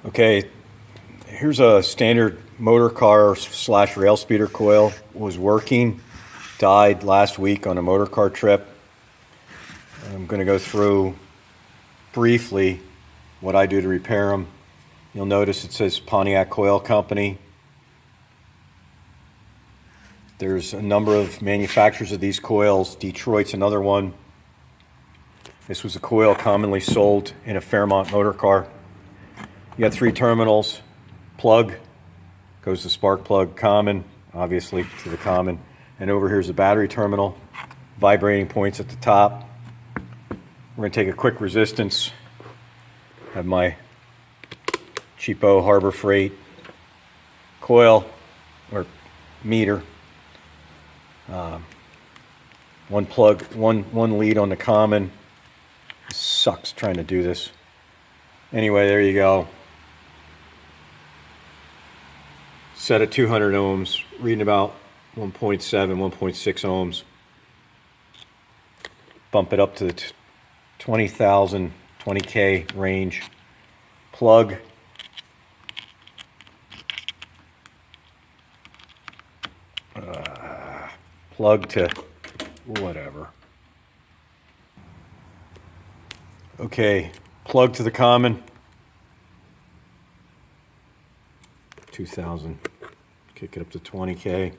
Okay, here's a standard motor car slash rail speeder coil. Was working, died last week on a motor car trip. I'm going to go through briefly what I do to repair them. You'll notice it says Pontiac Coil Company. There's a number of manufacturers of these coils. Detroit's another one. This was a coil commonly sold in a Fairmont motor car. You got 3 terminals. Plug goes to spark plug, common, obviously to the common. And over here's the battery terminal. Vibrating points at the top. We're going to take a quick resistance. Have my cheapo Harbor Freight coil or meter. One plug, one lead on the common. It sucks trying to do this. Anyway, there you go. Set at 200 ohms, reading about 1.7, 1.6 ohms. Bump it up to the 20,000, 20K range. Plug. Plug to whatever. Okay, plug to the common. 2,000. Kick it up to 20K.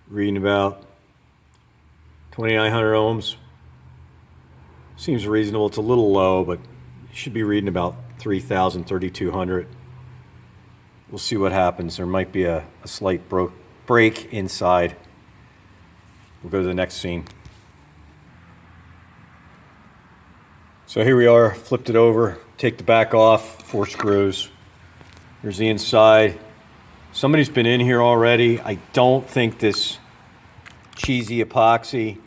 Reading about 2,900 ohms. Seems reasonable. It's a little low, but you should be reading about 3,000, 3,200. We'll see what happens. There might be a slight break inside. We'll go to the next scene. So here we are, flipped it over, take the back off, 4 screws. Here's the inside. Somebody's been in here already. I don't think this cheesy epoxy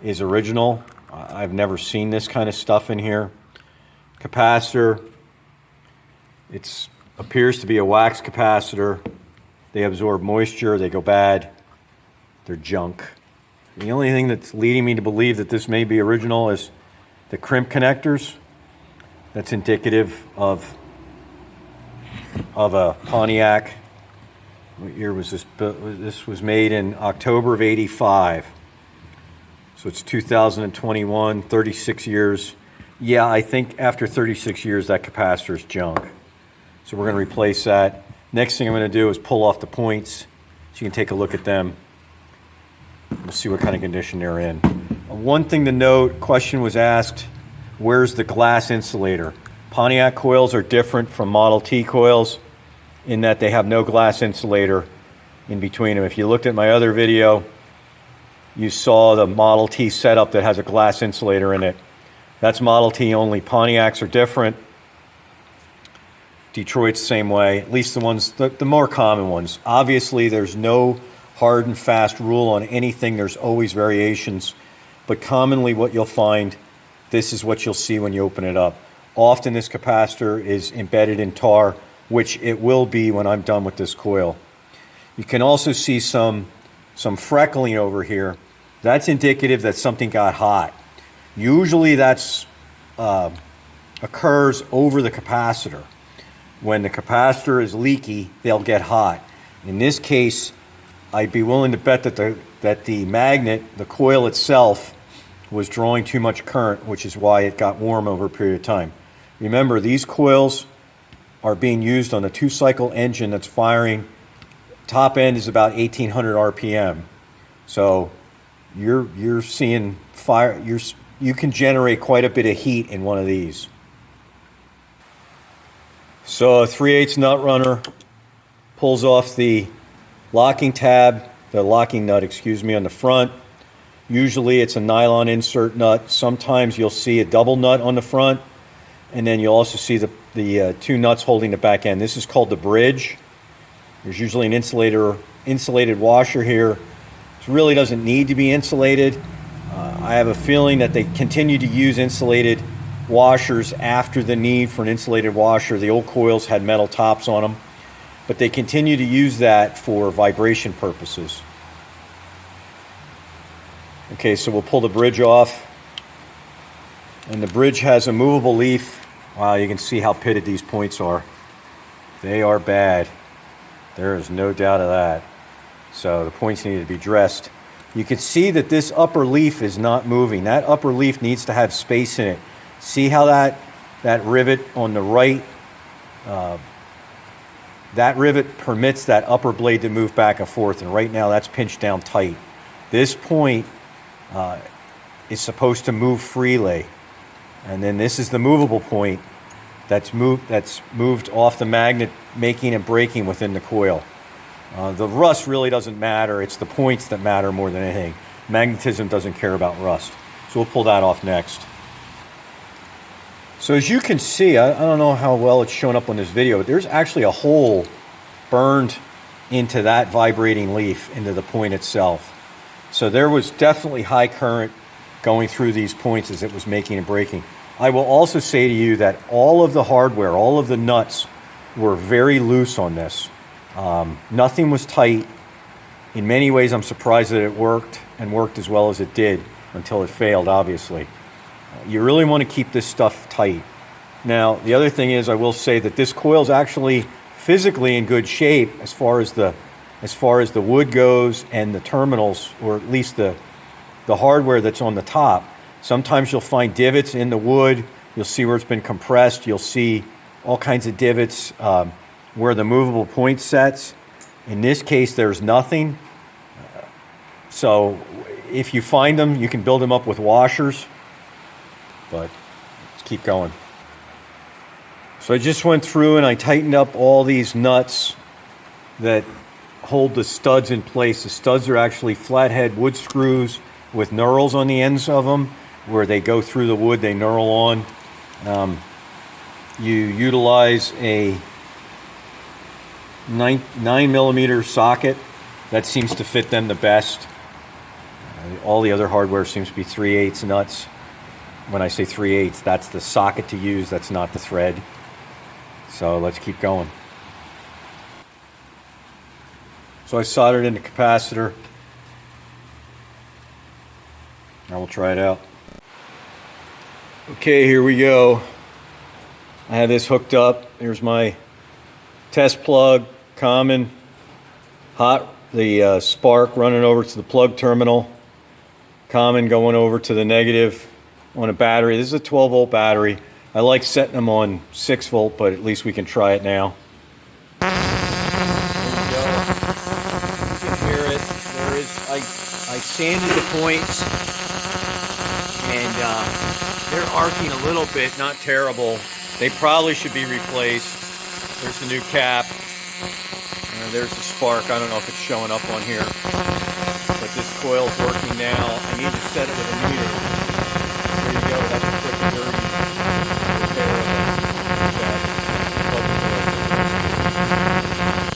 is original. I've never seen this kind of stuff in here. Capacitor, it appears to be a wax capacitor. They absorb moisture, they go bad, they're junk. The only thing that's leading me to believe that this may be original is the crimp connectors. That's indicative of a Pontiac. What year was this built? This was made in October of '85. So it's 2021, 36 years. Yeah, I think after 36 years that capacitor is junk. So we're going to replace that. Next thing I'm going to do is pull off the points so you can take a look at them. We'll see what kind of condition they're in. One thing to note, question was asked, where's the glass insulator? Pontiac coils are different from Model T coils in that they have no glass insulator in between them. If you looked at my other video, you saw the Model T setup that has a glass insulator in it. That's Model T only. Pontiacs are different. Detroit's the same way, at least the ones, the more common ones. Obviously, there's no hard and fast rule on anything. There's always variations. But commonly what you'll find, this is what you'll see when you open it up. Often this capacitor is embedded in tar, which it will be when I'm done with this coil. You can also see some freckling over here. That's indicative that something got hot. Usually that's occurs over the capacitor. When the capacitor is leaky, they'll get hot. In this case, I'd be willing to bet that the magnet, the coil itself, was drawing too much current, which is why it got warm over a period of time. Remember, these coils are being used on a 2-cycle engine that's firing. Top end is about 1,800 RPM. So you're seeing fire. You can generate quite a bit of heat in one of these. So a 3/8 nut runner pulls off the locking tab, the locking nut, on the front. Usually it's a nylon insert nut. Sometimes you'll see a double nut on the front, and then you'll also see the 2 nuts holding the back end. This is called the bridge. There's usually an insulated washer here. It really doesn't need to be insulated. I have a feeling that they continue to use insulated washers after the need for an insulated washer. The old coils had metal tops on them, but they continue to use that for vibration purposes. Okay, so we'll pull the bridge off. And the bridge has a movable leaf. Wow, you can see how pitted these points are. They are bad. There is no doubt of that. So the points need to be dressed. You can see that this upper leaf is not moving. That upper leaf needs to have space in it. See how that rivet on the right, that rivet permits that upper blade to move back and forth, and right now that's pinched down tight. This point is supposed to move freely, and then this is the movable point that's moved off the magnet, making and breaking within the coil. The rust really doesn't matter. It's the points that matter more than anything. Magnetism doesn't care about rust. So we'll pull that off next. So as you can see, I don't know how well it's shown up on this video, but there's actually a hole burned into that vibrating leaf, into the point itself. So there was definitely high current going through these points as it was making and breaking. I will also say to you that all of the hardware, all of the nuts were very loose on this. Nothing was tight. In many ways, I'm surprised that it worked and worked as well as it did until it failed, obviously. You really want to keep this stuff tight. Now, the other thing is, I will say that this coil is actually physically in good shape as far as the wood goes and the terminals, or at least the hardware that's on the top. Sometimes you'll find divots in the wood. You'll see where it's been compressed. You'll see all kinds of divots where the movable point sets. In this case, there's nothing. So if you find them, you can build them up with washers. But let's keep going. So I just went through and I tightened up all these nuts that hold the studs in place. The studs are actually flathead wood screws with knurls on the ends of them. Where they go through the wood, they knurl on. You utilize a 9mm socket. That seems to fit them the best. All the other hardware seems to be 3/8 nuts. When I say 3/8, that's the socket to use, that's not the thread. So let's keep going. So I soldered in the capacitor. Now we'll try it out. Okay, here we go. I have this hooked up. Here's my test plug, common, hot, the spark running over to the plug terminal, common going over to the negative on a battery. This is a 12-volt battery. I like setting them on 6-volt, but at least we can try it now. There we go. You can hear it. There is, I sanded the points, and they're arcing a little bit, not terrible. They probably should be replaced. There's the new cap. There's the spark. I don't know if it's showing up on here. But this coil's working now. I need to set it with a meter.